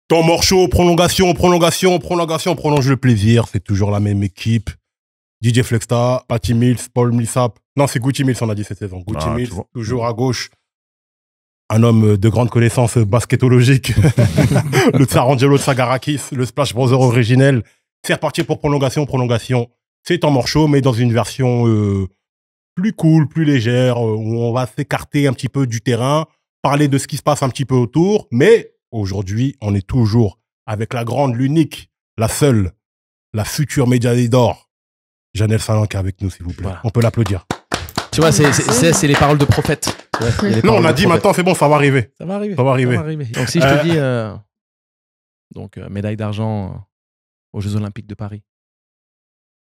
Temps mort chaud, prolongation, prolonge le plaisir. C'est toujours la même équipe. DJ Flexta, Patty Mills, Paul Millsap. Non, c'est Gucci Mills, on a dit cette saison. Gucci Mills, toujours à gauche. Un homme de grande connaissance basketologique. Le Tsarangelo Tsagarakis, le Splash Brother originel. C'est reparti pour prolongation. C'est temps mort chaud, mais dans une version plus cool, plus légère, où on va s'écarter un petit peu du terrain, parler de ce qui se passe un petit peu autour. Mais aujourd'hui, on est toujours avec la grande, l'unique, la seule, la future médaille d'or. Janelle Salan qui est avec nous, s'il vous plaît. Voilà. On peut l'applaudir. Tu vois, c'est les paroles de prophète. Ouais, non, on a dit maintenant, c'est bon, ça va arriver. Ça va arriver. Donc, si je te dis médaille d'argent aux Jeux Olympiques de Paris,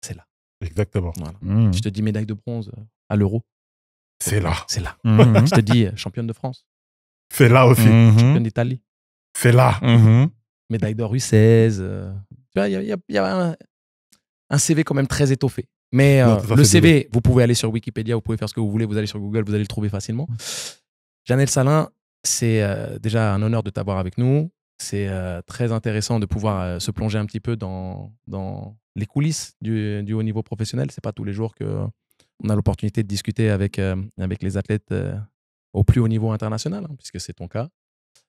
c'est là. Exactement. Voilà. Je te dis médaille de bronze à l'Euro. C'est là. Je te dis championne de France. C'est là aussi. Championne d'Italie. C'est là. Médaille d'or U16. Tu vois, il y a un CV quand même très étoffé. Mais le CV, vous pouvez aller sur Wikipédia, vous pouvez faire ce que vous voulez, vous allez sur Google, vous allez le trouver facilement. Janelle Salan, c'est déjà un honneur de t'avoir avec nous. C'est très intéressant de pouvoir se plonger un petit peu dans les coulisses du haut niveau professionnel. C'est pas tous les jours qu'on a l'opportunité de discuter avec les athlètes au plus haut niveau international, puisque c'est ton cas.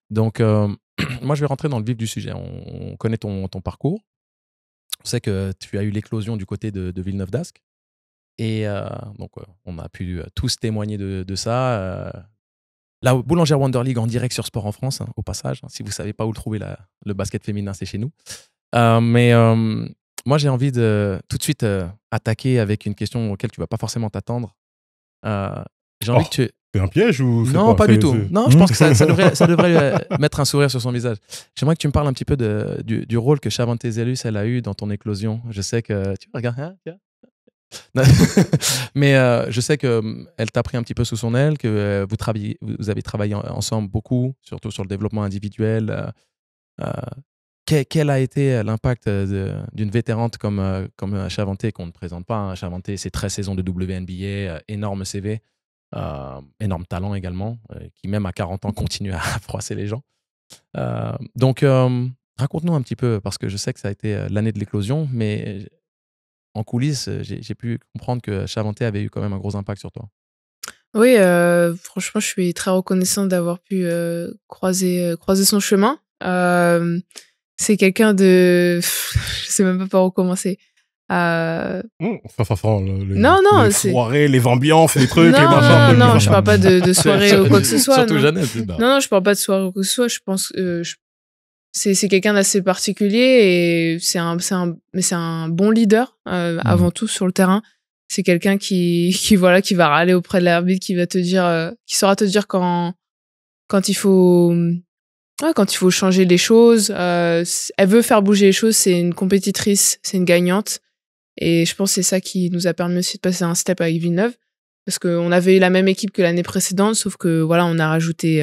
Donc, moi, je vais rentrer dans le vif du sujet. On connaît ton parcours. On sait que tu as eu l'éclosion du côté de Villeneuve d'Ascq. Et donc, on a pu tous témoigner de ça. La Boulangère Wonder League en direct sur Sport en France, au passage. Si vous ne savez pas où trouver le basket féminin, c'est chez nous. Mais moi, j'ai envie de tout de suite attaquer avec une question auquel tu ne vas pas forcément t'attendre. J'ai envie que tu... C'est un piège ou c'est Non, pas du tout. Non, je pense que ça devrait mettre un sourire sur son visage. J'aimerais que tu me parles un petit peu du rôle que Shavante Zelus elle a eu dans ton éclosion. Je sais que... Tu regardes, mais je sais qu'elle t'a pris un petit peu sous son aile, que vous avez travaillé ensemble beaucoup, surtout sur le développement individuel. Quel a été l'impact d'une vétérante comme Shavante, qu'on ne présente pas. Shavante, c'est 13 saisons de WNBA, énorme CV. Énorme talent également, qui même à 40 ans continue à froisser les gens. Donc, raconte-nous un petit peu, parce que je sais que ça a été l'année de l'éclosion, mais en coulisses, j'ai pu comprendre que Shavante avait eu quand même un gros impact sur toi. Oui, franchement, je suis très reconnaissante d'avoir pu croiser son chemin. C'est quelqu'un de... je sais même pas par où commencer. Ça sent les c'est... soirées, les ambiances, les trucs, les machins. Non, je parle pas de soirée ou quoi que ce soit. Surtout non. Janelle. Non, je parle pas de soirée ou quoi que ce soit. Je pense c'est quelqu'un d'assez particulier et c'est un bon leader avant tout sur le terrain. C'est quelqu'un qui va râler auprès de l'arbitre, qui va te dire, qui saura te dire quand il faut changer les choses. Elle veut faire bouger les choses. C'est une compétitrice, c'est une gagnante. Et je pense que c'est ça qui nous a permis aussi de passer un step avec Villeneuve. Parce qu'on avait eu la même équipe que l'année précédente, sauf que voilà, on a rajouté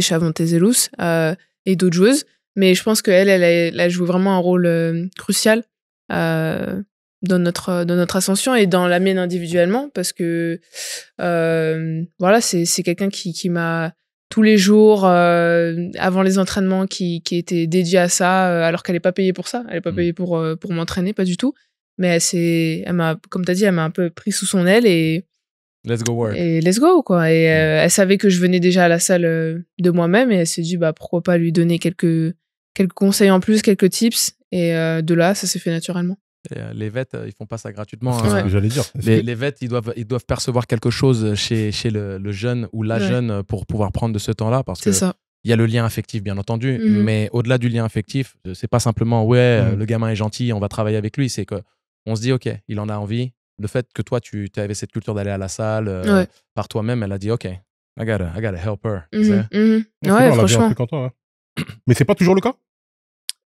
Shavante Zelus et d'autres joueuses. Mais je pense qu'elle a joué vraiment un rôle crucial dans notre ascension et dans la mienne individuellement. Parce que voilà, c'est quelqu'un qui m'a tous les jours, avant les entraînements, qui était dédié à ça, alors qu'elle n'est pas payée pour ça. Elle n'est pas payée pour m'entraîner, pas du tout. Mais elle m'a, comme tu as dit, elle m'a un peu pris sous son aile et... Let's go work. Et let's go, quoi. Et elle savait que je venais déjà à la salle de moi-même et elle s'est dit, pourquoi pas lui donner quelques conseils en plus, quelques tips. Et de là, ça s'est fait naturellement. Et, les vets, ils font pas ça gratuitement. C'est ce que j'allais dire. Les vets, ils doivent percevoir quelque chose chez le jeune ou la jeune pour pouvoir prendre de ce temps-là, parce que il y a le lien affectif, bien entendu, mais au-delà du lien affectif, c'est pas simplement le gamin est gentil, on va travailler avec lui. C'est que on se dit ok, il en a envie. Le fait que toi tu avais cette culture d'aller à la salle par toi-même, elle a dit ok, I gotta help her. Ouais, franchement. Mais c'est pas toujours le cas.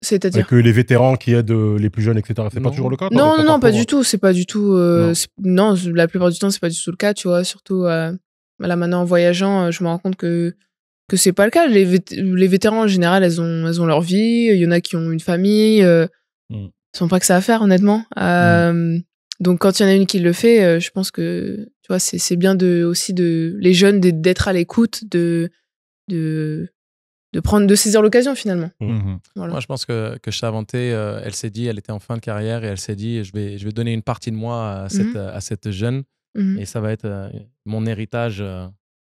C'est-à-dire que les vétérans qui aident les plus jeunes, etc. C'est pas toujours le cas. Non, pas du tout. C'est pas du tout. Non, la plupart du temps, c'est pas du tout le cas, tu vois. Surtout là maintenant en voyageant, je me rends compte que c'est pas le cas. Les vétérans en général, elles ont leur vie. Il y en a qui ont une famille. Ils sont pas que ça à faire, honnêtement. Donc quand il y en a une qui le fait, je pense que tu vois, c'est bien aussi les jeunes d'être à l'écoute de de saisir l'occasion finalement. Voilà. Moi, je pense que Chavante, elle s'est dit, elle était en fin de carrière et elle s'est dit, je vais donner une partie de moi à cette jeune et ça va être mon héritage.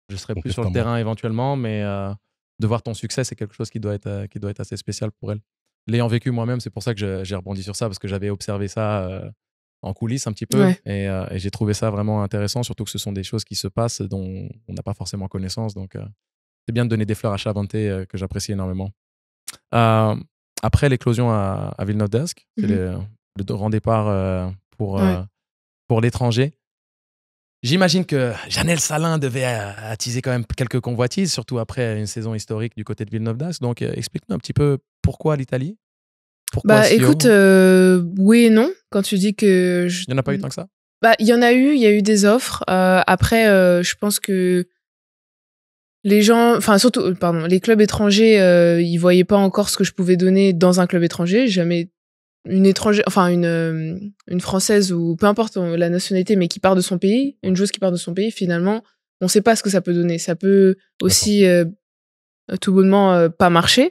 Je serai plus sur le terrain éventuellement, mais de voir ton succès, c'est quelque chose qui doit être assez spécial pour elle. L'ayant vécu moi-même, c'est pour ça que j'ai rebondi sur ça, parce que j'avais observé ça en coulisses un petit peu et j'ai trouvé ça vraiment intéressant, surtout que ce sont des choses qui se passent dont on n'a pas forcément connaissance. Donc, c'est bien de donner des fleurs à Chavante que j'apprécie énormément. Après l'éclosion à Villeneuve d'Ascq, c'est le grand départ pour l'étranger. J'imagine que Janelle Salin devait attiser quand même quelques convoitises, surtout après une saison historique du côté de Villeneuve d'Ascq. Donc, explique-nous un petit peu pourquoi l'Italie. Pourquoi écoute, oui et non. Quand tu dis que... Il n'y en a pas eu tant que ça? Il y a eu des offres. Après, je pense que les gens, enfin surtout, les clubs étrangers, ils voyaient pas encore ce que je pouvais donner dans un club étranger. Jamais une Française ou peu importe la nationalité, mais qui part de son pays, une joueuse qui part de son pays, finalement, on sait pas ce que ça peut donner. Ça peut aussi tout bonnement pas marcher.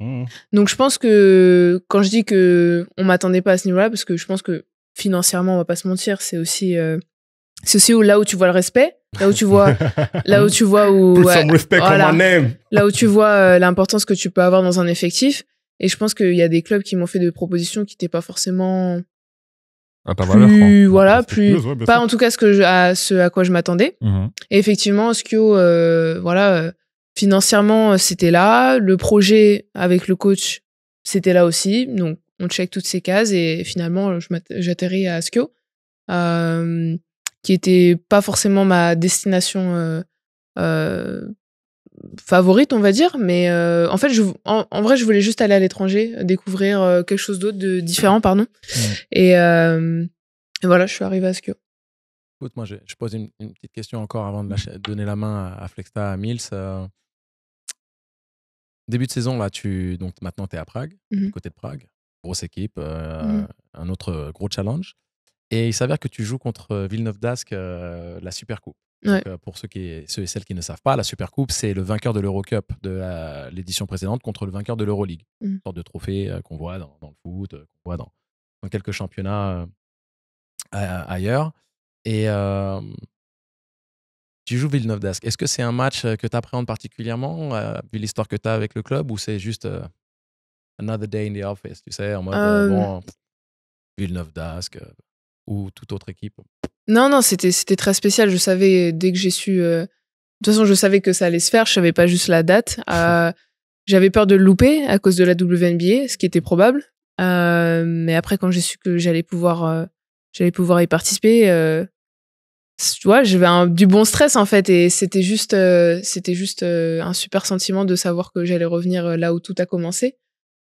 Donc je pense que quand je dis que on m'attendait pas à ce niveau-là, parce que je pense que financièrement, on va pas se mentir, c'est aussi là où tu vois le respect, là où tu vois où là où tu vois l'importance que tu peux avoir dans un effectif. Et je pense qu'il y a des clubs qui m'ont fait des propositions qui n'étaient pas forcément pas en tout cas ce à quoi je m'attendais. Et effectivement, Schio, financièrement, c'était là. Le projet avec le coach, c'était là aussi. Donc, on check toutes ces cases et finalement, j'atterris à Schio, qui était pas forcément ma destination favorite, on va dire, mais en fait en vrai je voulais juste aller à l'étranger, découvrir quelque chose d'autre de différent, pardon. Et voilà, je suis arrivée à Schio. Écoute, moi je pose une petite question encore avant de donner la main à Flexta, à Mills. Début de saison là, donc maintenant tu es à Prague, du côté de Prague, grosse équipe, un autre gros challenge, et il s'avère que tu joues contre Villeneuve d'Ascq, la Supercoupe. Donc, pour ceux et celles qui ne savent pas, la Supercoupe, c'est le vainqueur de l'Eurocup de l'édition précédente contre le vainqueur de l'Euroleague. Une sorte de trophée qu'on voit dans le foot, qu'on voit dans quelques championnats ailleurs. Et tu joues Villeneuve d'Ascq. Est-ce que c'est un match que tu appréhendes particulièrement, vu l'histoire que tu as avec le club, ou c'est juste another day in the office, tu sais, en mode Villeneuve d'Ascq ou toute autre équipe? Non, c'était très spécial. Je savais, dès que j'ai su... de toute façon, je savais que ça allait se faire. Je savais pas juste la date. J'avais peur de le louper à cause de la WNBA, ce qui était probable. Mais après, quand j'ai su que j'allais pouvoir y participer, tu vois, j'avais du bon stress, en fait. Et c'était juste un super sentiment de savoir que j'allais revenir là où tout a commencé.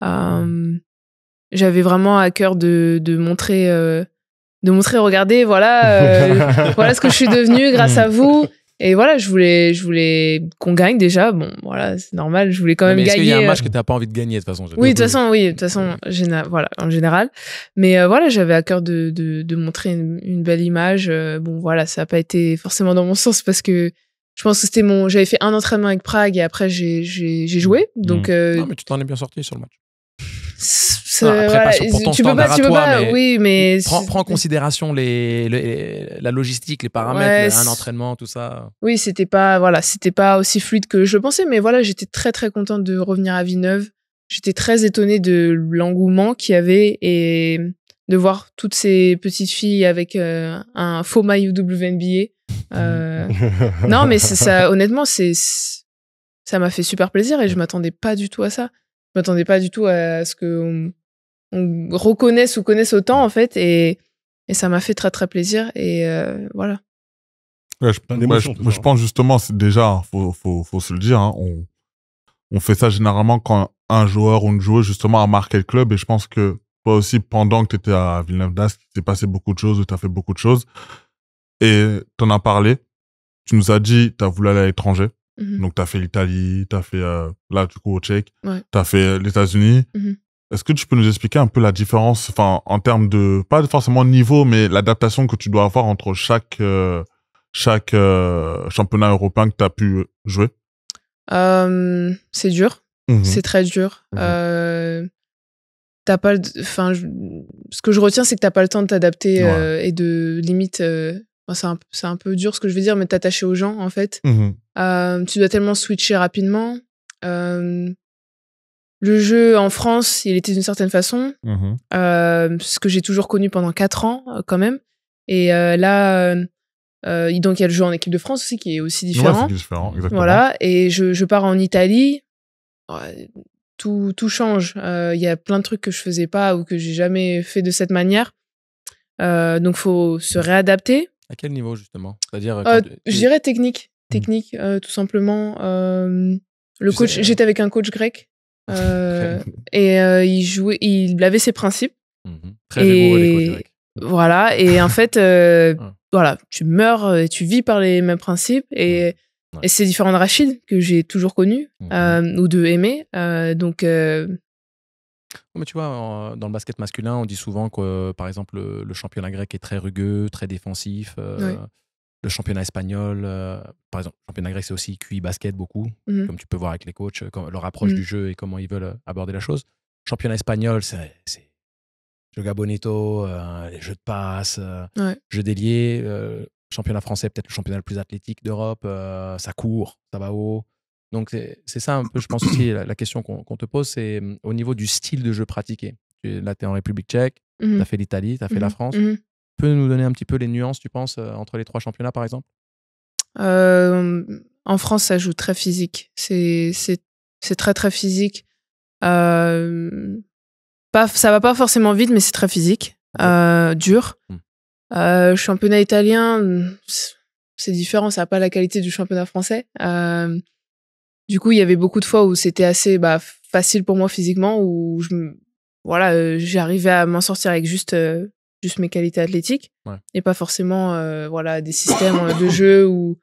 J'avais vraiment à cœur de montrer... regardez, voilà, voilà ce que je suis devenue grâce à vous. Et voilà, je voulais qu'on gagne déjà. Bon, voilà, c'est normal. Je voulais quand même gagner. Est-ce qu'il y a un match que t'as pas envie de gagner de toute façon? Oui, de toute façon, voilà, en général. Mais voilà, j'avais à cœur de montrer une belle image. Bon, voilà, ça a pas été forcément dans mon sens parce que je pense que j'avais fait un entraînement avec Prague et après j'ai joué. Donc. Non, mais tu t'en es bien sorti sur le match. Après, voilà, tu peux pas, oui, mais prends en considération la logistique, les paramètres, un entraînement, tout ça. Oui, c'était pas aussi fluide que je le pensais, mais voilà, j'étais très très contente de revenir à Villeneuve. J'étais très étonnée de l'engouement qu'il y avait et de voir toutes ces petites filles avec un faux maillot WNBA. Non, mais ça, honnêtement, ça m'a fait super plaisir et je m'attendais pas du tout à ça. Je m'attendais pas du tout à ce qu'on reconnaisse ou connaisse autant, en fait, et ça m'a fait très très plaisir, et voilà. Ouais, je pense justement, c'est déjà, faut se le dire, hein, on fait ça généralement quand un joueur ou une joueuse justement a marqué le club, et je pense que toi aussi, pendant que tu étais à Villeneuve d'Ascq, il s'est passé beaucoup de choses, tu as fait beaucoup de choses, et tu en as parlé, tu nous as dit tu as voulu aller à l'étranger. Donc, tu as fait l'Italie, tu as fait, là, du coup, au Tchèque, tu as fait les États-Unis. Est-ce que tu peux nous expliquer un peu la différence, enfin, en termes de, pas forcément niveau, mais l'adaptation que tu dois avoir entre chaque championnat européen que tu as pu jouer? C'est dur. C'est très dur. T'as pas, enfin, ce que je retiens, c'est que t'as pas le temps de t'adapter et de limite. C'est un peu dur ce que je veux dire, mais t'attacher aux gens en fait. Tu dois tellement switcher rapidement. Le jeu en France, il était d'une certaine façon, ce que j'ai toujours connu pendant 4 ans quand même. Et là, donc il y a le jeu en équipe de France aussi qui est aussi différent. Ouais, c'est différent, exactement. Voilà, et je pars en Italie. Tout change. Il y a plein de trucs que je faisais pas ou que j'ai jamais fait de cette manière. Donc faut se réadapter. À quel niveau justement? C'est-à-dire je dirais technique, tout simplement. Le coach, j'étais avec un coach grec et il avait ses principes. Très rigoureux les coachs grecs. Voilà, et en fait, voilà, tu meurs et tu vis par les mêmes principes et c'est différent de Rachid que j'ai toujours connu ou de Aimé. Donc mais tu vois, dans le basket masculin, on dit souvent que, par exemple, le championnat grec est très rugueux, très défensif. Le championnat espagnol, par exemple, le championnat grec, c'est aussi QI basket beaucoup, comme tu peux voir avec les coachs, leur approche du jeu et comment ils veulent aborder la chose. Le championnat espagnol, c'est jeu bonito, les jeux de passe, jeux déliés. Championnat français, peut-être le championnat le plus athlétique d'Europe. Ça court, ça va haut. Donc, c'est ça un peu, je pense aussi, la question qu'on te pose, c'est au niveau du style de jeu pratiqué. Là, tu es en République tchèque, tu as fait l'Italie, tu as fait la France. Tu peux nous donner un petit peu les nuances, tu penses, entre les 3 championnats, par exemple? En France, ça joue très physique. C'est très, très physique. Ça va pas forcément vite, mais c'est très physique. Dur. Championnat italien, c'est différent. Ça n'a pas la qualité du championnat français. Du coup, il y avait beaucoup de fois où c'était assez facile pour moi physiquement, où j'arrivais à m'en sortir avec juste mes qualités athlétiques et pas forcément des systèmes de jeu ou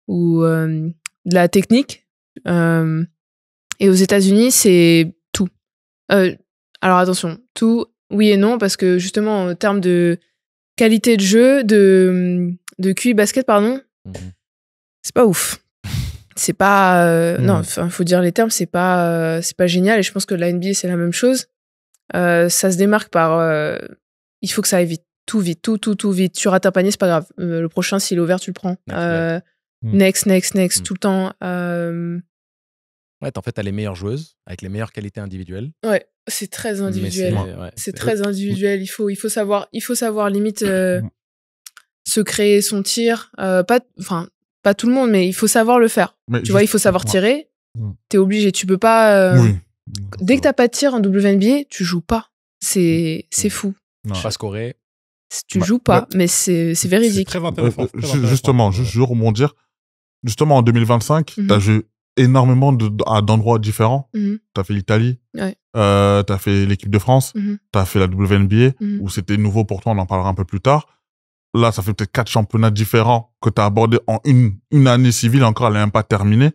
de la technique. Et aux États-Unis, c'est tout. Alors attention, tout, oui et non, parce que justement, en termes de qualité de jeu, de QI basket, pardon, c'est pas ouf. C'est pas non, enfin faut dire les termes, c'est pas génial, et je pense que la NBA c'est la même chose. Ça se démarque par il faut que ça aille vite, tout vite. Tu rates un panier, c'est pas grave, le prochain s'il est ouvert tu le prends. Next tout le temps. Ouais, en fait t'as les meilleures joueuses avec les meilleures qualités individuelles. Ouais, c'est très individuel. C'est très individuel. Il faut savoir limite se créer son tir. Pas tout le monde, mais il faut savoir le faire. Mais tu vois, il faut savoir tirer. T'es obligé. Tu peux pas. Dès que t'as pas de tir en WNBA, tu joues pas. C'est fou. Pas scorer. Tu joues pas, mais c'est véridique. C'est très intéressant. Justement, je veux rebondir. Justement, en 2025, t'as joué énormément d'endroits différents. T'as fait l'Italie. T'as fait l'équipe de France. T'as fait la WNBA, où c'était nouveau pour toi. On en parlera un peu plus tard. Là, ça fait peut-être 4 championnats différents que tu as abordés en une année civile, encore, elle n'est même pas terminée.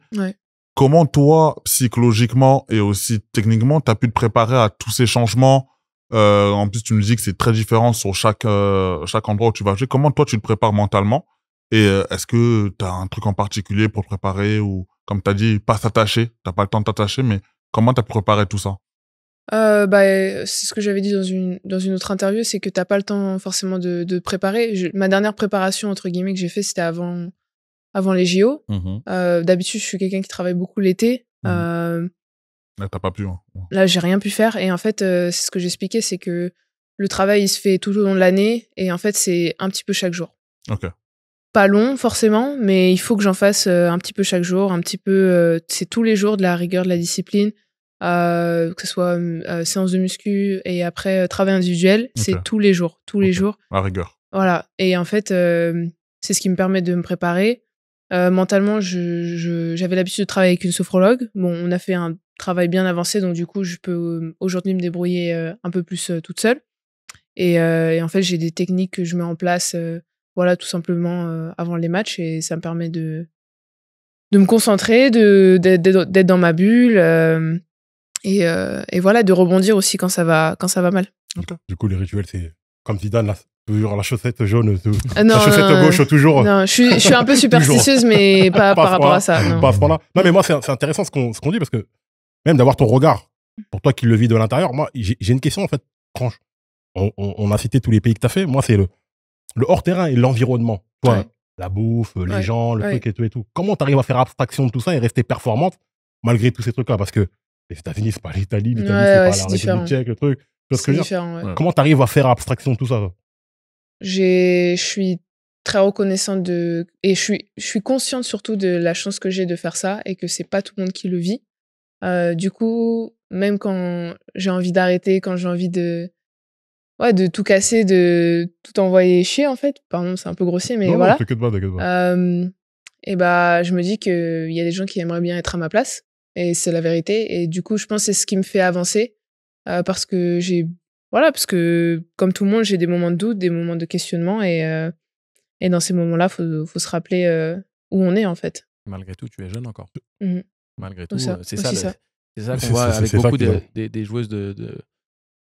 Comment toi, psychologiquement et aussi techniquement, tu as pu te préparer à tous ces changements? En plus, tu nous dis que c'est très différent sur chaque endroit où tu vas jouer. Comment toi, tu te prépares mentalement? Et est-ce que tu as un truc en particulier pour te préparer, ou, comme tu as dit, pas s'attacher, tu n'as pas le temps de t'attacher, mais comment tu as préparé tout ça? C'est ce que j'avais dit dans une autre interview, c'est que t'as pas le temps forcément de te préparer. Ma dernière préparation entre guillemets que j'ai fait, c'était avant les JO. D'habitude, je suis quelqu'un qui travaille beaucoup l'été. Là, t'as pas pu. Là, j'ai rien pu faire, et en fait, c'est ce que j'expliquais, c'est que le travail il se fait tout au long de l'année, et en fait, c'est un petit peu chaque jour. Pas long forcément, mais il faut que j'en fasse un petit peu chaque jour, un petit peu. C'est tous les jours de la rigueur, de la discipline. Que ce soit séance de muscu et après travail individuel, c'est tous les jours. À rigueur. Voilà. Et en fait, c'est ce qui me permet de me préparer. Mentalement, j'avais l'habitude de travailler avec une sophrologue. Bon, on a fait un travail bien avancé, donc du coup, je peux aujourd'hui me débrouiller un peu plus toute seule. Et en fait, j'ai des techniques que je mets en place, tout simplement avant les matchs, et ça me permet de me concentrer, d'être dans ma bulle. Et voilà, de rebondir aussi quand ça va mal. Du coup, les rituels, c'est comme Zidane, là, toujours la chaussette jaune, la chaussette gauche, toujours. Non, je suis un peu superstitieuse, mais pas par rapport à ça. Non. Pas à ce point-là. Non, mais moi, c'est intéressant ce qu'on dit, parce que même d'avoir ton regard. Pour toi qui le vis de l'intérieur, moi, j'ai une question, en fait, franche. On a cité tous les pays que tu as fait. Moi, c'est le hors-terrain et l'environnement. Toi, la bouffe, les gens, le truc et tout. Comment tu arrives à faire abstraction de tout ça et rester performante malgré tous ces trucs-là? Parce que les États-Unis, c'est pas l'Italie, c'est pas la République tchèque, le truc. C'est différent, Comment tu arrives à faire abstraction de tout ça? Je suis très reconnaissante et je suis consciente surtout de la chance que j'ai de faire ça et que c'est pas tout le monde qui le vit. Du coup, même quand j'ai envie d'arrêter, quand j'ai envie de tout casser, de tout envoyer chier, en fait. Pardon, c'est un peu grossier, mais voilà. Non, t'inquiète pas. Et bah, je me dis qu'il y a des gens qui aimeraient bien être à ma place. Et c'est la vérité. Et du coup, je pense que c'est ce qui me fait avancer. Parce que parce que, comme tout le monde, j'ai des moments de doute, des moments de questionnement. Et dans ces moments-là, faut se rappeler où on est, en fait. Malgré tout, tu es jeune encore. Mmh. Malgré tout, c'est ça qu'on C'est voit avec beaucoup ça des joueuses de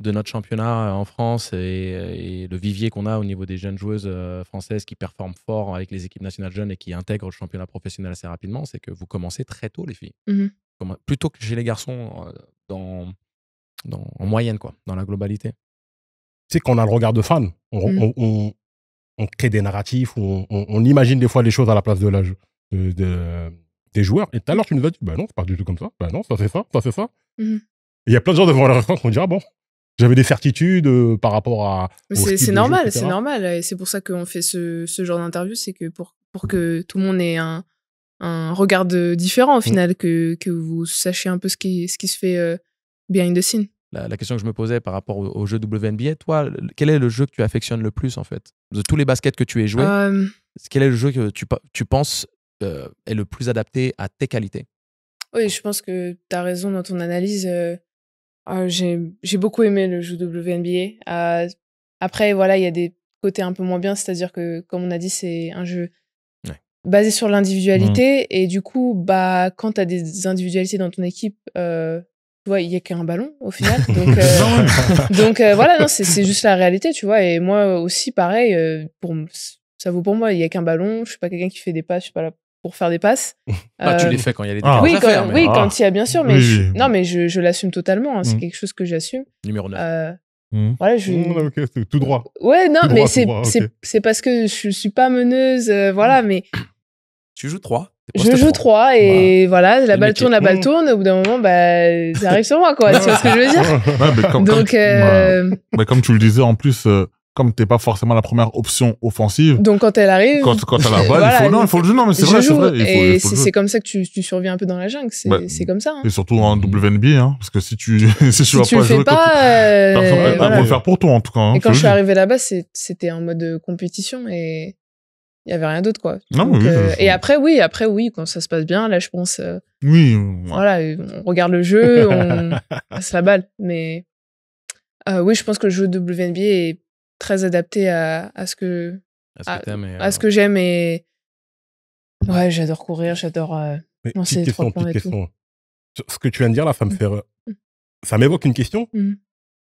notre championnat en France et le vivier qu'on a au niveau des jeunes joueuses françaises qui performent fort avec les équipes nationales jeunes et qui intègrent le championnat professionnel assez rapidement, c'est que vous commencez très tôt, les filles. Mmh. Plutôt que chez les garçons en moyenne, quoi, dans la globalité. Tu sais, quand on a le regard de fan, on crée des narratifs, on imagine des fois les choses à la place de des joueurs. Et tout à l'heure, tu nous as dit, bah non, c'est pas du tout comme ça. Bah non, ça c'est ça, ça c'est ça. Mmh. Il y a plein de gens devant leur écran qui vont dire, ah bon, j'avais des certitudes par rapport à. Mais c'est normal, c'est normal. Et c'est pour ça qu'on fait ce genre d'interview, c'est que pour que tout le monde ait un regard différent au final, que vous sachiez un peu ce qui se fait behind the scene. La question que je me posais par rapport au jeu WNBA, toi, quel est le jeu que tu affectionnes le plus, en fait? De tous les baskets que tu aies joué, quel est le jeu que tu penses est le plus adapté à tes qualités? Oui, je pense que tu as raison dans ton analyse. J'ai beaucoup aimé le jeu WNBA. Après, voilà, il y a des côtés un peu moins bien, c'est-à-dire que, comme on a dit, c'est un jeu basé sur l'individualité. Et du coup, bah, quand tu as des individualités dans ton équipe, tu vois, il n'y a qu'un ballon au final. Donc, voilà, non, c'est juste la réalité, tu vois. Et moi aussi, pareil, ça vaut pour moi, il n'y a qu'un ballon. Je suis pas quelqu'un qui fait des passes, je suis pas là pour faire des passes. Tu les fais quand il y a les décalages à faire. Oui, quand il y a, bien sûr. Mais non, mais je l'assume totalement. Hein, c'est quelque chose que j'assume. Numéro 9. Voilà, Ok, c'est tout droit. Ouais, non, tout mais droit, c'est parce que je suis pas meneuse, voilà, mais. Tu joues 3. Je joue 3 et voilà, la balle tourne, au bout d'un moment, bah, ça arrive sur moi, quoi. Tu vois ce que je veux dire? Mais comme tu le disais, en plus, comme t'es pas forcément la première option offensive. Donc quand elle arrive. Quand t'as la balle, voilà, il faut le jouer. Non, mais c'est vrai, c'est vrai. Et c'est comme ça que tu surviens un peu dans la jungle. C'est comme ça. Hein. Et surtout en WNBA, hein. Parce que si tu vas pas jouer. Voilà. On va le faire pour toi, en tout cas. Hein, et quand je suis arrivée là-bas, c'était en mode compétition et il y avait rien d'autre, quoi. Non, donc, et après, oui, quand ça se passe bien, là, je pense. Voilà, on regarde le jeu, on passe la balle. Mais oui, je pense que le jeu WNBA est très adapté à ce que j'aime et ouais, j'adore courir, j'adore lancer les 3 points et tout. Ce que tu viens de dire là, ça me fait ça m'évoque une question.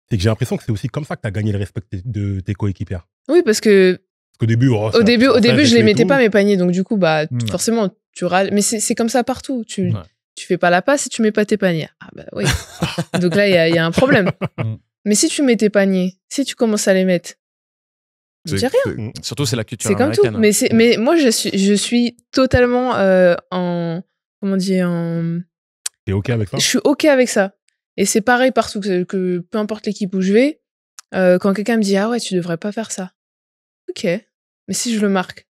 C'est que j'ai l'impression que c'est aussi comme ça que tu as gagné le respect de tes coéquipières. Oui, parce que au début je les mettais pas mes paniers, donc du coup bah forcément tu râles, mais c'est comme ça partout. Tu fais pas la passe et tu mets pas tes paniers. Ah bah oui. Donc là il y a un problème. Mais si tu mets tes paniers, si tu commences à les mettre, je dis rien. Surtout, c'est la culture américaine. C'est comme tout. Mais moi, je suis totalement comment dire, T'es OK avec ça? Je suis OK avec ça. Et c'est pareil partout, que peu importe l'équipe où je vais, quand quelqu'un me dit « Ah ouais, tu devrais pas faire ça. » OK. Mais si je le marque.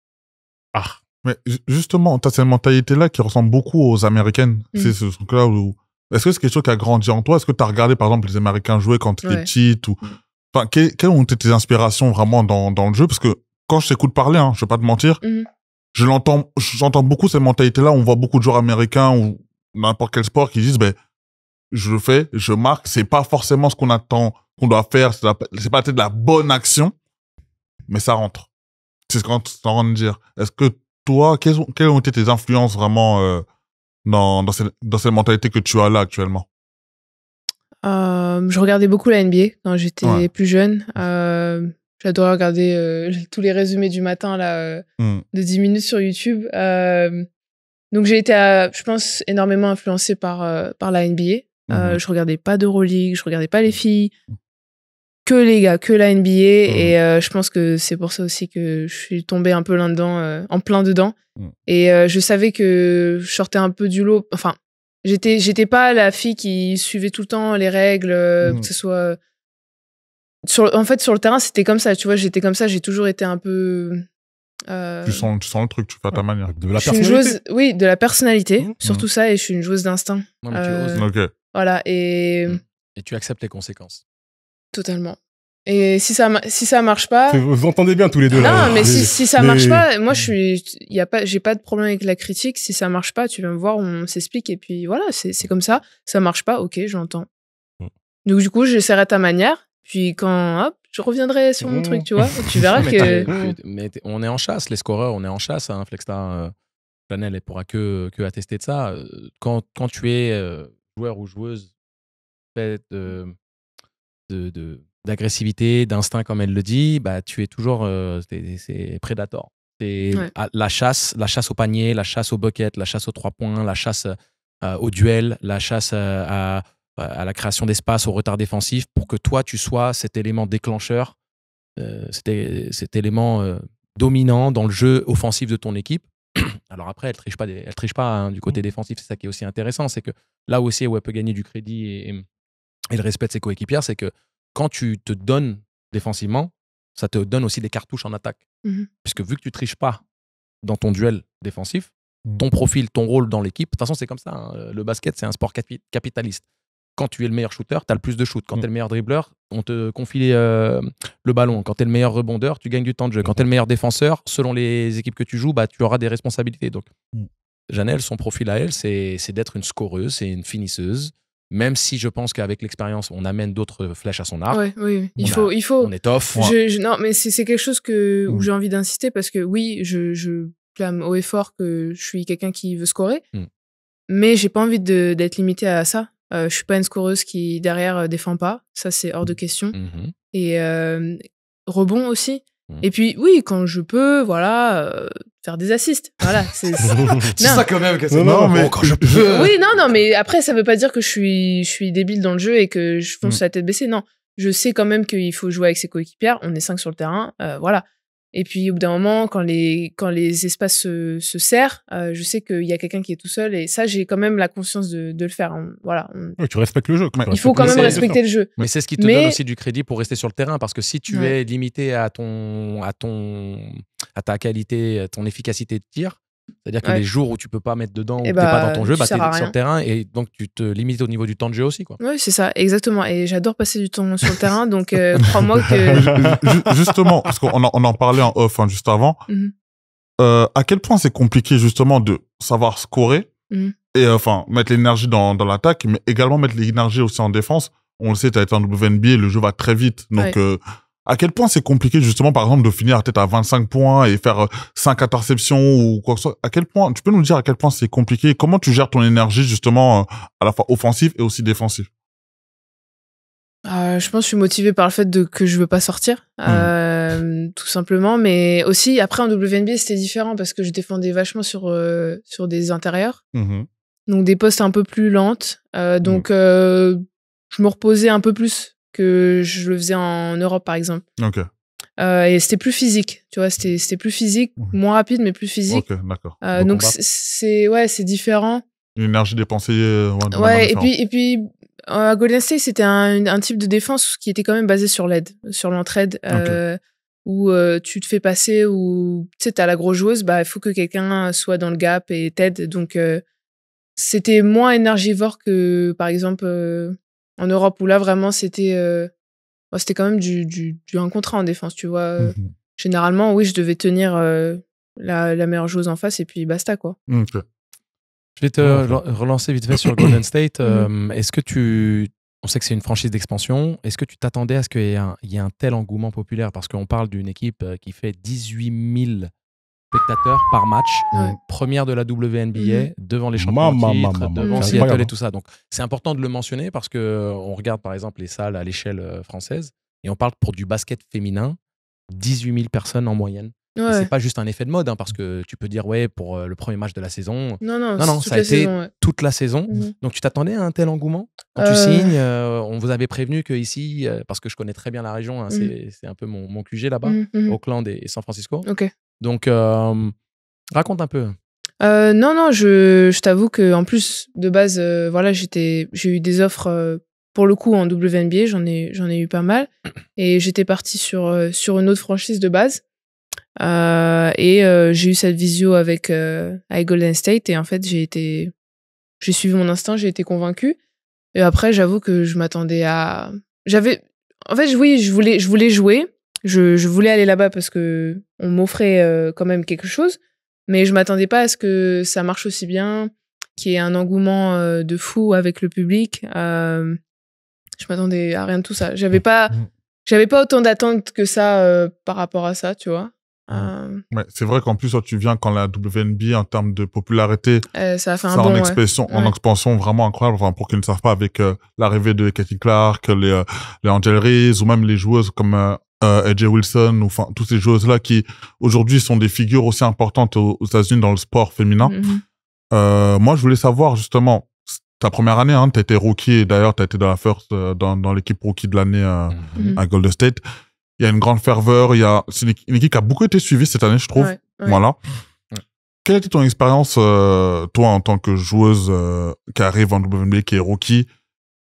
Mais justement, t'as cette mentalité-là qui ressemble beaucoup aux Américaines. C'est ce truc-là où... Est-ce que c'est quelque chose qui a grandi en toi? Est-ce que tu as regardé, par exemple, les Américains jouer quand tu étais petite ou... Enfin, quelles ont été tes inspirations vraiment dans le jeu? Parce que quand je t'écoute parler, hein, je vais pas te mentir, j'entends beaucoup cette mentalité-là. On voit beaucoup de joueurs américains ou n'importe quel sport qui disent, je le fais, je marque. C'est pas forcément ce qu'on attend, qu'on doit faire. C'est pas peut-être la bonne action, mais ça rentre. C'est ce qu'on t'en rend de dire. Est-ce que toi, quelles ont été tes influences vraiment dans cette mentalité que tu as là actuellement? Je regardais beaucoup la NBA quand j'étais plus jeune. J'adorais regarder tous les résumés du matin là, de 10 minutes sur YouTube. Donc j'ai été, je pense, énormément influencée par la NBA. Je regardais pas d'Euroleague, je regardais pas les filles, que les gars, que la NBA. Et je pense que c'est pour ça aussi que je suis tombée un peu là-dedans, en plein dedans. Et je savais que je sortais un peu du lot. Enfin, j'étais pas la fille qui suivait tout le temps les règles, que ce soit... En fait, sur le terrain, c'était comme ça, tu vois, j'étais comme ça, j'ai toujours été un peu... Tu sens le truc, tu fais à ta manière. De la personnalité. Oui, de la personnalité, surtout ça, et je suis une joueuse d'instinct. Non, mais tu oses. Ok. Voilà, et tu acceptes les conséquences. Totalement. Et si ça marche pas... Vous entendez bien tous les deux, là. Non, mais si ça marche pas, moi, j'ai pas de problème avec la critique. Si ça marche pas, tu viens me voir, on s'explique, et puis voilà, c'est comme ça. Ça marche pas, ok, j'entends. Donc, du coup, j'essaierai à ta manière, puis quand, hop, je reviendrai sur mon truc, tu vois. Tu verras que... Mais on est en chasse, les scoreurs, on est en chasse, hein, Flexstar. Chanel, elle pourra que attester de ça. Quand tu es joueur ou joueuse fait d'agressivité, d'instinct, comme elle le dit, bah, tu es toujours c'est prédateur. C'est la chasse au panier, la chasse au bucket, la chasse aux 3 points, la chasse au duel, la chasse à la création d'espace, au retard défensif, pour que toi, tu sois cet élément déclencheur, cet élément dominant dans le jeu offensif de ton équipe. Alors après, elle triche pas hein, du côté défensif. C'est ça qui est aussi intéressant. C'est que là aussi où elle peut gagner du crédit et le respect de ses coéquipières, c'est que quand tu te donnes défensivement, ça te donne aussi des cartouches en attaque. Puisque vu que tu triches pas dans ton duel défensif, ton profil, ton rôle dans l'équipe, de toute façon, c'est comme ça. Hein. Le basket, c'est un sport capitaliste. Quand tu es le meilleur shooter, tu as le plus de shoot. Quand tu es le meilleur dribbleur, on te confie le ballon. Quand tu es le meilleur rebondeur, tu gagnes du temps de jeu. Quand tu es le meilleur défenseur, selon les équipes que tu joues, bah, tu auras des responsabilités. Donc, Janelle, son profil à elle, c'est d'être une scoreuse, c'est une finisseuse. Même si je pense qu'avec l'expérience, on amène d'autres flèches à son arc. Oui. Il faut. On étoffe. Non, mais c'est quelque chose où j'ai envie d'insister parce que oui, je clame haut et fort que je suis quelqu'un qui veut scorer, mais j'ai pas envie d'être limité à ça. Je suis pas une scoreuse qui derrière défend pas, ça c'est hors de question. Et rebond aussi. Et puis oui, quand je peux, voilà, faire des assists. Voilà, c'est ça quand même. Mais quand je peux. Oui, non, mais après ça veut pas dire que je suis débile dans le jeu et que je fonce la tête baissée. Non, je sais quand même qu'il faut jouer avec ses coéquipières. On est 5 sur le terrain, voilà. Et puis au bout d'un moment, quand les espaces se serrent, je sais qu'il y a quelqu'un qui est tout seul et ça, j'ai quand même la conscience de le faire. Voilà. Oui, tu respectes le jeu. Il faut quand même respecter le jeu. Mais c'est ce qui te donne aussi du crédit pour rester sur le terrain, parce que si tu es limité à ta qualité, à ton efficacité de tir, c'est-à-dire que les jours où tu peux pas mettre dedans ou t'es pas dans ton jeu, bah t'es sur le terrain et donc tu te limites au niveau du temps de jeu aussi, quoi. Oui, c'est ça, exactement. Et j'adore passer du temps sur le terrain, donc crois-moi que... Justement, parce qu'on en parlait en off juste avant, à quel point c'est compliqué justement de savoir scorer et mettre l'énergie dans l'attaque, mais également mettre l'énergie aussi en défense. On le sait, tu as été en WNBA, le jeu va très vite, donc... à quel point c'est compliqué justement par exemple de finir peut-être à 25 points et faire 5 interceptions ou quoi que ce soit. À quel point tu peux nous dire à quel point c'est compliqué et comment tu gères ton énergie justement à la fois offensive et aussi défensive? Je pense que je suis motivée par le fait que je veux pas sortir, tout simplement. Mais aussi après en WNBA c'était différent parce que je défendais vachement sur des intérieurs, donc des postes un peu plus lentes. Donc je me reposais un peu plus que je le faisais en Europe, par exemple. Et c'était plus physique, tu vois, c'était plus physique, moins rapide, mais plus physique. Ok, d'accord. Donc c'est différent. L'énergie dépensée. Et puis à Golden State, c'était un type de défense qui était quand même basé sur l'aide, sur l'entraide, où tu te fais passer, ou tu sais, t'as la grosse joueuse, bah il faut que quelqu'un soit dans le gap et t'aide. Donc c'était moins énergivore que, par exemple, en Europe, où là, vraiment, c'était quand même du 1 contre 1 en défense, tu vois. Généralement, oui, je devais tenir la meilleure joueuse en face et puis basta, quoi. Je vais te relancer vite fait sur Golden State. Est-ce que on sait que c'est une franchise d'expansion. Est-ce que tu t'attendais à ce qu'il y ait un tel engouement populaire? Parce qu'on parle d'une équipe qui fait 18 000 spectateurs par match, première de la WNBA, devant les champions titres, devant Seattle et tout ça. Donc, c'est important de le mentionner parce qu'on regarde par exemple les salles à l'échelle française et on parle pour du basket féminin, 18 000 personnes en moyenne. Ouais. C'est pas juste un effet de mode, hein, parce que tu peux dire, ouais, pour le premier match de la saison. Non, ça a été toute la saison. Donc, tu t'attendais à un tel engouement quand tu signes? On vous avait prévenu qu'ici, parce que je connais très bien la région, hein, c'est un peu mon QG là-bas, Auckland et San Francisco. Donc, raconte un peu. Non, je t'avoue qu'en plus, de base, voilà, j'ai eu des offres pour le coup en WNBA, j'en ai eu pas mal. Et j'étais partie sur une autre franchise de base. J'ai eu cette visio avec Golden State et en fait, j'ai suivi mon instinct, j'ai été convaincue. Et après, j'avoue que je m'attendais à... En fait, oui, je voulais jouer. Je voulais aller là-bas parce que on m'offrait quand même quelque chose. Mais je m'attendais pas à ce que ça marche aussi bien, qu'il y ait un engouement de fou avec le public. Je m'attendais à rien de tout ça. J'avais pas autant d'attentes que ça par rapport à ça, tu vois. Ouais, c'est vrai qu'en plus, tu viens quand la WNBA, en termes de popularité, ça a fait un bond, en expansion vraiment incroyable. Enfin, pour qu'ils ne savent pas, avec l'arrivée de Katie Clark, les Angel Reese, ou même les joueuses comme AJ Wilson, ou enfin toutes ces joueuses-là qui aujourd'hui sont des figures aussi importantes aux États-Unis dans le sport féminin. Moi, je voulais savoir justement, ta première année, hein, t'as été rookie, et d'ailleurs t'as été dans la first, dans l'équipe rookie de l'année à Golden State. Il y a une grande ferveur, c'est une équipe qui a beaucoup été suivie cette année, je trouve. Voilà. Quelle était ton expérience, toi, en tant que joueuse qui arrive en WNBA, qui est rookie?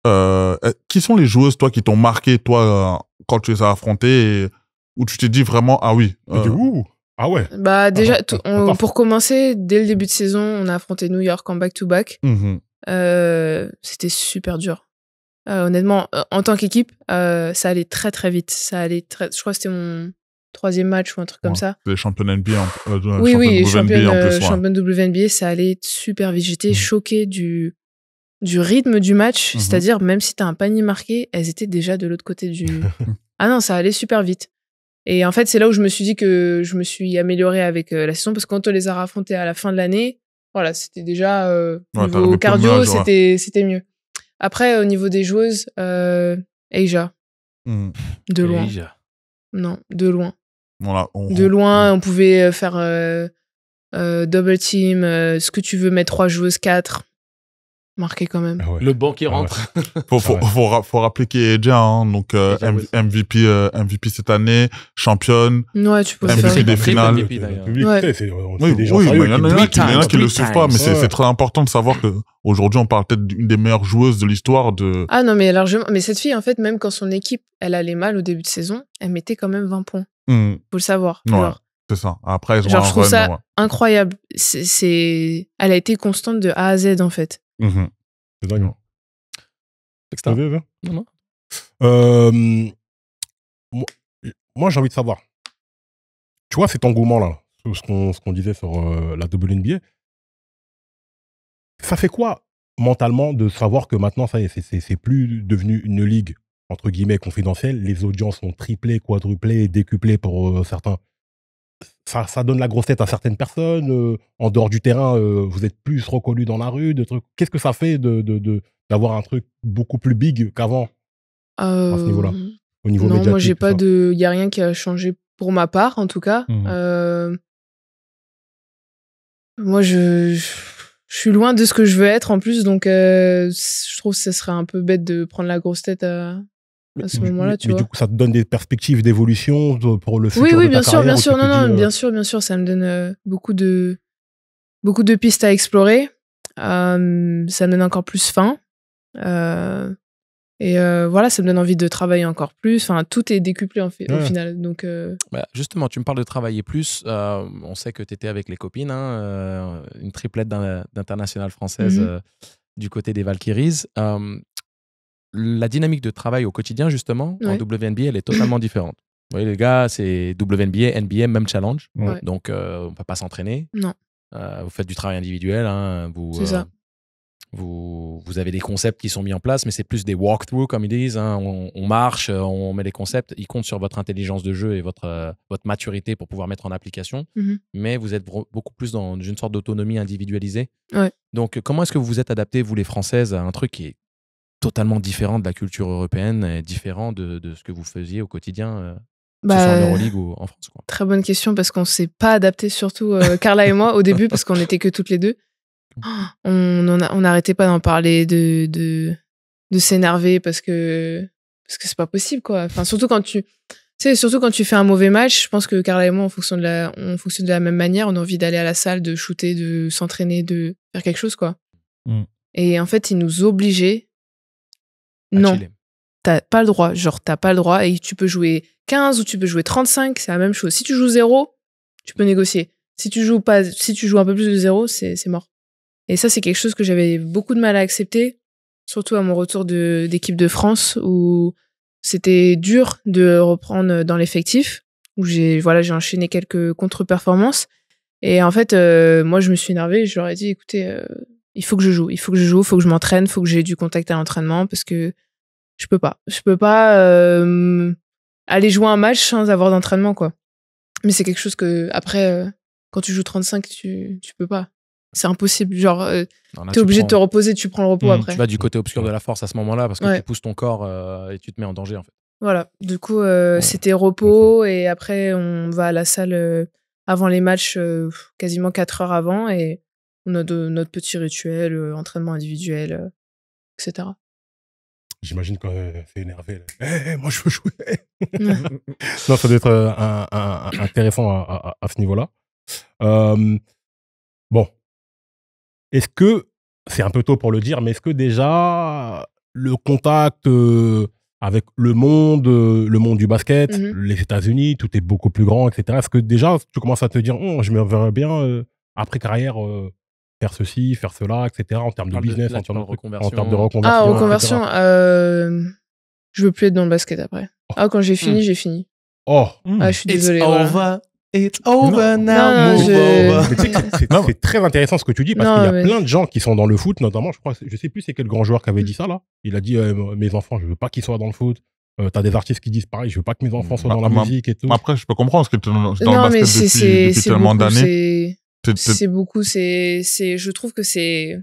Qui sont les joueuses, toi, qui t'ont marqué, toi, quand tu les as affrontées, et où tu t'es dit vraiment, ah oui. Ah ouais. Bah, déjà, pour commencer, dès le début de saison, on a affronté New York en back-to-back. C'était super dur. Honnêtement, en tant qu'équipe, ça allait très très vite. Je crois que c'était mon 3e match ou un truc comme ça. Les championnes NBA. Oui, championne WNBA, ça allait super vite. J'étais choquée du rythme du match. C'est-à-dire, même si t'as un panier marqué, elles étaient déjà de l'autre côté du... Ah non, ça allait super vite. Et en fait, c'est là où je me suis dit que je me suis améliorée avec la saison, parce que quand on les a affrontées à la fin de l'année, voilà, c'était déjà niveau cardio, c'était mieux. Après, au niveau des joueuses, Asia. De loin. Asia. Non, de loin. Voilà, de loin, on pouvait faire double team, ce que tu veux, mettre 3 joueuses, 4. Marqué quand même. Ah ouais. Le banc qui rentre. Faut rappeler qui est Asia, hein, donc MVP cette année, championne. Ouais, tu peux MVP faire des finales. Le public, c'est des gens il y sérieux. en a qui le suivent pas, mais c'est très important de savoir que aujourd'hui on parle peut-être d'une des meilleures joueuses de l'histoire de... Ah non, mais largement. Mais cette fille, en fait, même quand son équipe, elle allait mal au début de saison, elle mettait quand même 20 points. Faut le savoir. Ouais, c'est ça. Après, je trouve ça incroyable. Elle a été constante de A à Z, en fait. C'est dingue. Non. Moi, j'ai envie de savoir. Tu vois, cet engouement-là, ce qu'on disait sur la WNBA, ça fait quoi mentalement de savoir que maintenant, ça y est, c'est plus devenu une ligue, entre guillemets, confidentielle. Les audiences sont triplées, quadruplées, décuplées pour certains. Ça donne la grosse tête à certaines personnes. En dehors du terrain, vous êtes plus reconnus dans la rue. Qu'est-ce que ça fait d'avoir un truc beaucoup plus big qu'avant à ce niveau-là, au niveau médiatique? Moi, j'ai pas il y a rien qui a changé pour ma part, en tout cas. Moi, je suis loin de ce que je veux être en plus, donc je trouve que ça serait un peu bête de prendre la grosse tête à ce moment-là, tu vois. Mais du coup, ça te donne des perspectives d'évolution pour le futur oui, de ta carrière, bien sûr. Non, bien sûr. Ça me donne beaucoup de pistes à explorer. Ça me donne encore plus faim. Voilà, ça me donne envie de travailler encore plus. Enfin, tout est décuplé au final. Donc, justement, tu me parles de travailler plus. On sait que tu étais avec les copines, hein, une triplette d'internationales françaises du côté des Valkyries. La dynamique de travail au quotidien, justement, en WNBA, elle est totalement différente. Vous voyez, les gars, c'est WNBA, NBA, même challenge. Donc, on ne peut pas s'entraîner. Non. Vous faites du travail individuel. Hein, c'est ça. Vous avez des concepts qui sont mis en place, mais c'est plus des walkthroughs, comme ils disent. Hein. On marche, on met des concepts. Ils comptent sur votre intelligence de jeu et votre maturité pour pouvoir mettre en application. Mais vous êtes beaucoup plus dans une sorte d'autonomie individualisée. Donc, comment est-ce que vous vous êtes adaptés, vous les Françaises, à un truc qui est totalement différent de la culture européenne, et différent de ce que vous faisiez au quotidien que ce soit en Euroleague ou en France, quoi. Très bonne question, parce qu'on s'est pas adapté, surtout Carla et moi, au début, parce qu'on était que toutes les deux. On n'arrêtait pas d'en parler, de s'énerver, parce que c'est pas possible, quoi. Enfin, surtout quand tu fais un mauvais match. Je pense que Carla et moi, on fonctionne de la même manière. On a envie d'aller à la salle, de shooter, de s'entraîner, de faire quelque chose, quoi. Et en fait, ils nous obligeaient. Non, t'as pas le droit. Genre, t'as pas le droit. Et tu peux jouer 15 ou tu peux jouer 35, c'est la même chose. Si tu joues 0, tu peux négocier. Si tu joues un peu plus de 0, c'est mort. Et ça, c'est quelque chose que j'avais beaucoup de mal à accepter, surtout à mon retour d'équipe de France, où c'était dur de reprendre dans l'effectif, où j'ai enchaîné quelques contre-performances. Et en fait, moi, je me suis énervée. Je leur ai dit, écoutez, il faut que je joue, il faut que je m'entraîne, il faut que j'ai du contact à l'entraînement, parce que je peux pas aller jouer un match sans avoir d'entraînement, quoi. Mais c'est quelque chose que, après, quand tu joues 35, tu peux pas. C'est impossible. Genre, t'es obligé de te reposer, tu prends le repos après. Tu vas du côté obscur de la force à ce moment-là, parce que tu pousses ton corps et tu te mets en danger, en fait. Voilà. Du coup, c'était repos, et après, on va à la salle avant les matchs, quasiment 4 heures avant, et on a notre petit rituel, entraînement individuel, etc. J'imagine quand c'est énervé. Moi, je veux jouer. Non, ça doit être intéressant à ce niveau-là. Bon. Est-ce que, c'est un peu tôt pour le dire, mais est-ce que déjà le contact avec le monde du basket, les États-Unis, tout est beaucoup plus grand, etc. Est-ce que déjà tu commences à te dire, je me verrais bien après carrière faire ceci, faire cela, etc. En termes de business, en termes de reconversion. Ah, reconversion. Je veux plus être dans le basket après. Ah, quand j'ai fini, j'ai fini. Oh. Ah, je suis désolée. It's over now. C'est très intéressant ce que tu dis, parce qu'il y a plein de gens qui sont dans le foot, notamment, je sais plus c'est quel grand joueur qui avait dit ça là. Il a dit mes enfants, je veux pas qu'ils soient dans le foot. T'as des artistes qui disent pareil, je veux pas que mes enfants soient dans la musique et tout. Après, je peux comprendre, parce que tu es dans le basket depuis tellement d'années. C'est beaucoup. Je trouve que c'est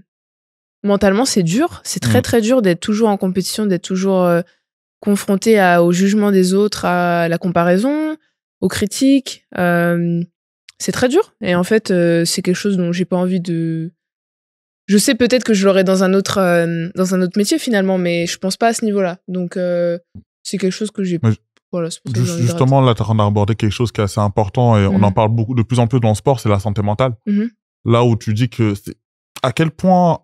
mentalement c'est dur. C'est très très dur d'être toujours en compétition, d'être toujours confronté au jugement des autres, à la comparaison, aux critiques. C'est très dur. Et en fait, c'est quelque chose dont j'ai pas envie de. Je sais peut-être que je l'aurai dans un autre métier finalement, mais je pense pas à ce niveau-là. Donc c'est quelque chose que j'ai. Voilà, c'est pour ça que j'ai envie justement, là, tu as abordé quelque chose qui est assez important, et on en parle beaucoup, de plus en plus dans le sport, c'est la santé mentale. Là où tu dis que à quel point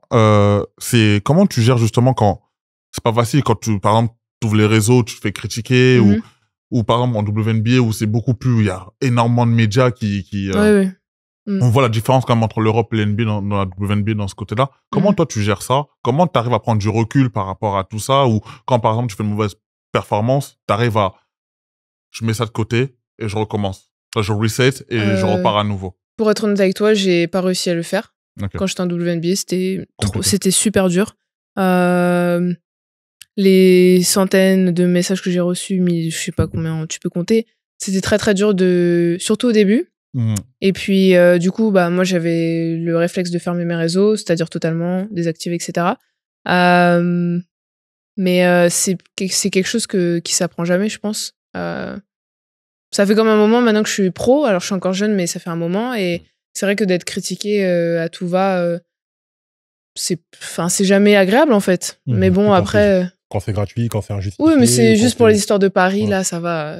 comment tu gères justement quand c'est pas facile, quand par exemple tu ouvres les réseaux, tu te fais critiquer, ou par exemple en WNBA où c'est beaucoup plus, il y a énormément de médias qui on voit la différence quand même entre l'Europe et l'NBA dans la WNBA dans ce côté-là. Comment toi tu gères ça? Comment tu arrives à prendre du recul par rapport à tout ça? Ou quand par exemple tu fais une mauvaise performance, tu arrives à je mets ça de côté et je recommence. Je reset et je repars à nouveau. Pour être honnête avec toi, j'ai pas réussi à le faire. Quand j'étais en WNBA, c'était super dur. Les centaines de messages que j'ai reçus, je sais pas combien tu peux compter, c'était très très dur, surtout au début. Et puis du coup, moi j'avais le réflexe de fermer mes réseaux, c'est-à-dire totalement désactiver, etc. Mais c'est quelque chose qui s'apprend jamais, je pense. Ça fait comme un moment maintenant que je suis pro, alors je suis encore jeune, mais ça fait un moment, et c'est vrai que d'être critiqué à tout va, c'est jamais agréable en fait. Mais bon, après. Quand c'est gratuit, quand c'est injustifié. Oui, mais c'est juste pour les histoires de Paris, là, ça va.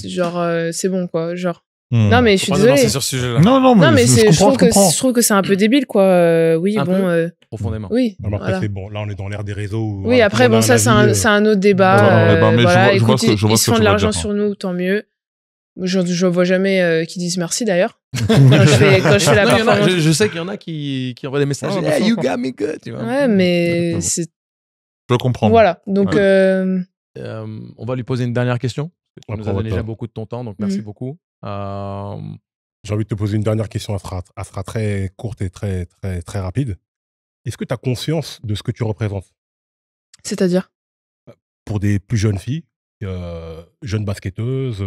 Genre, c'est bon, quoi. Genre. Non, mais je suis désolée. Sur ce sujet-là. Non, mais je trouve que c'est un peu débile, quoi. Oui, profondément. Oui. Après, voilà. C'est bon. Là, on est dans l'ère des réseaux. Oui, après, bon, ça, c'est un autre débat. Voilà, écoute, ils se font de l'argent sur nous, tant mieux. Je vois jamais qui disent merci, d'ailleurs. Quand je fais la performance. Je sais qu'il y en a qui envoient des messages. Hey, you got me good. Tu vois. Ouais, mais c'est. Je peux comprendre. Voilà. Donc. On va lui poser une dernière question. Tu nous as donné déjà beaucoup de ton temps, donc merci beaucoup. J'ai envie de te poser une dernière question. Elle sera très courte et très, très, très rapide. Est-ce que tu as conscience de ce que tu représentes? C'est-à-dire? Pour des plus jeunes filles, jeunes basketteuses,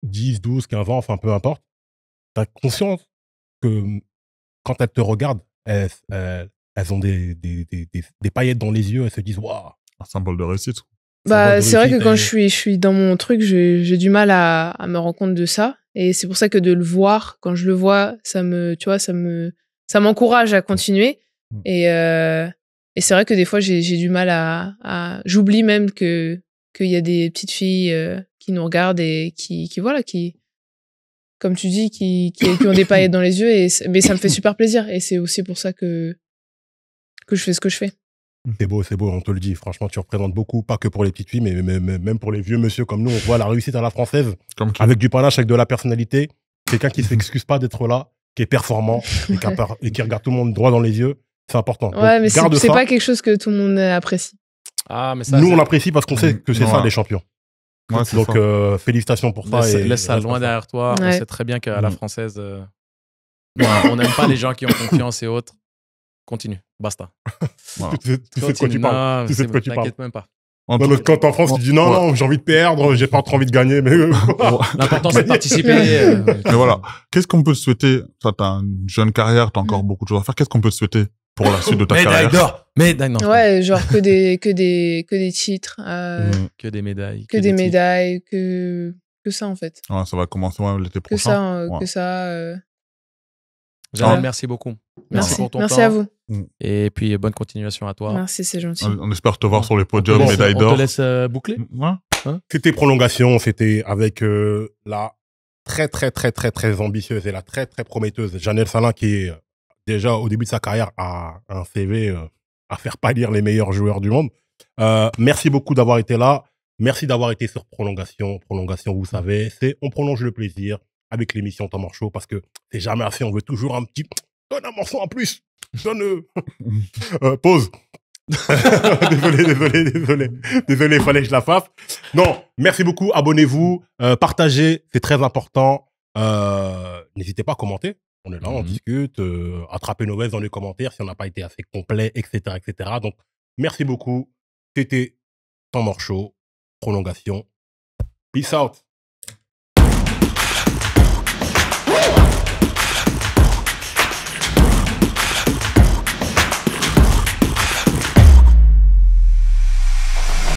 10, 12, 15 ans, enfin peu importe. Tu as conscience que quand elles te regardent, elles ont des paillettes dans les yeux, elles se disent waouh. Un symbole de réussite. Bah, c'est vrai que quand je suis dans mon truc, j'ai du mal à me rendre compte de ça. Et c'est pour ça que de le voir, quand je le vois, ça m'encourage à continuer. Et c'est vrai que des fois, j'ai du mal j'oublie même qu'il y a des petites filles qui nous regardent et qui comme tu dis, qui ont des paillettes dans les yeux. Mais ça me fait super plaisir. Et c'est aussi pour ça que je fais ce que je fais. C'est beau, on te le dit. Franchement, tu représentes beaucoup, pas que pour les petites filles, mais même pour les vieux monsieur comme nous. On voit la réussite à la française, avec du panache, avec de la personnalité. Quelqu'un qui ne s'excuse pas d'être là, qui est performant et qui regarde tout le monde droit dans les yeux. C'est important. Ouais, donc, mais c'est pas quelque chose que tout le monde apprécie. Ah, mais ça, nous, on l'apprécie parce qu'on sait que c'est ça, les champions. Ouais, donc, félicitations pour ça. Laisse ça loin derrière toi. Ouais. On sait très bien qu'à la française, on n'aime pas les gens qui ont confiance et autres. Continue, basta. Voilà. Tu sais de quoi tu parles. Tu sais de quoi tu parles. T'inquiète même pas. Quand t'es en France, tu dis non, j'ai envie de perdre, j'ai pas trop envie de gagner. Mais l'important, c'est de participer. Mais voilà. Qu'est-ce qu'on peut te souhaiter? Ça, t'as une jeune carrière, t'as encore beaucoup de choses à faire. Qu'est-ce qu'on peut te souhaiter pour la suite de ta carrière? Médaille d'or. Ouais, genre que des titres. Que des médailles. Que des médailles, que ça, en fait. Ouais, ça va commencer l'été prochain. Que ça. Janelle, merci beaucoup. Merci pour ton merci temps. À vous. Et puis, bonne continuation à toi. Merci, c'est gentil. On espère te voir sur les podiums, médaille d'or. On te laisse boucler. C'était prolongation, c'était avec la très, très, très, très, très ambitieuse et la très, très prometteuse Janelle Salin qui est déjà au début de sa carrière a un CV à faire pâlir les meilleurs joueurs du monde. Merci beaucoup d'avoir été là. Merci d'avoir été sur prolongation. Prolongation, vous savez, c'est on prolonge le plaisir avec l'émission Temps Mort Show parce que c'est jamais assez. On veut toujours un petit... Donne un morceau en plus. Donne... pause. Désolé, fallait que je la fasse. Non, merci beaucoup. Abonnez-vous. Partagez, c'est très important. N'hésitez pas à commenter. On est là, on discute. Attrapez nos vestes dans les commentaires si on n'a pas été assez complet, etc., etc. Donc, merci beaucoup. C'était Temps Mort Show. Prolongation. Peace out.